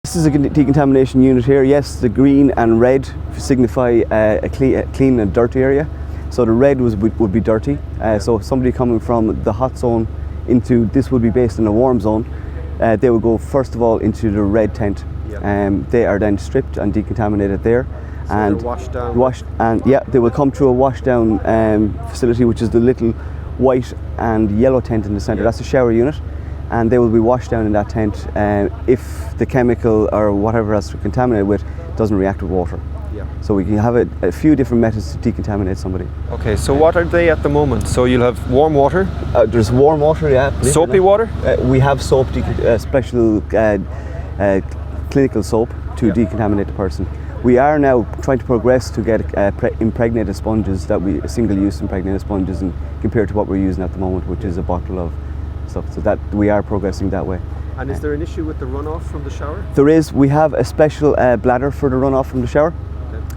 This is a decontamination unit here. Yes, the green and red signify a clean and dirty area. So the red would be dirty. So somebody coming from the hot zone into this would be based in a warm zone. They would go first of all into the red tent. They are then stripped and decontaminated there. So and they're washed down? They will come through a wash down facility, which is the little white and yellow tent in the centre. That's a shower unit, and they will be washed down in that tent if the chemical or whatever has to contaminate with doesn't react with water. So we can have a few different methods to decontaminate somebody. Okay, so what are they at the moment? So you'll have warm water? There's warm water, yeah. Soapy water? We have soap, special clinical soap to decontaminate the person. We are now trying to progress to get impregnated sponges, single-use impregnated sponges, and compared to what we're using at the moment, which is a bottle of stuff. So that we are progressing that way. And is there an issue with the runoff from the shower? There is. We have a special bladder for the runoff from the shower,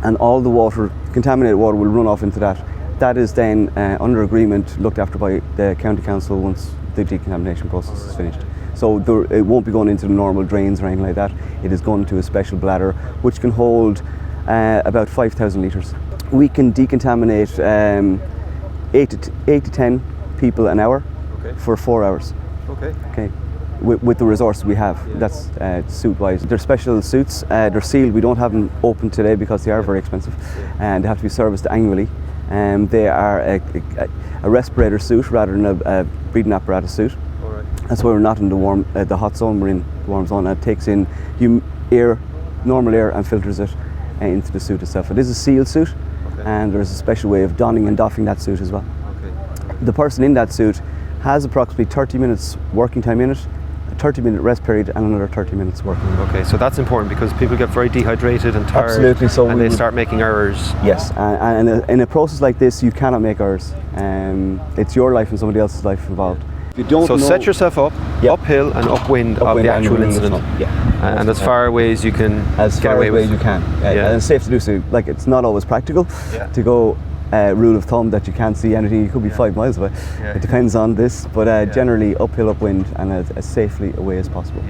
and all the water, contaminated water, will run off into that. That is then under agreement, looked after by the county council once the decontamination process is finished. So it won't be going into the normal drains or anything like that. It is going to a special bladder which can hold about 5,000 litres. We can decontaminate 8 to 10 people an hour for 4 hours. Okay. With the resources we have. That's suit-wise. They're special suits. They're sealed. We don't have them open today because they are very expensive, and they have to be serviced annually. They are a respirator suit rather than a breathing apparatus suit. That's why we're not in the hot zone. We're in the warm zone. It takes in normal air, and filters it into the suit itself. It is a sealed suit, and there's a special way of donning and doffing that suit as well. The person in that suit has approximately 30 minutes working time in it, a 30-minute rest period, and another 30 minutes working. Okay, so that's important because people get very dehydrated and tired. Absolutely. So and they start making errors. Yes, and in a process like this, you cannot make errors. It's your life and somebody else's life involved. If you don't set yourself up uphill and upwind of the actual incident. And as far away as you can get away with. As far away as you can. And it's safe to do so. Like, it's not always practical to go rule of thumb that you can't see anything. You could be 5 miles away. It depends on this, but generally uphill, upwind, and as safely away as possible.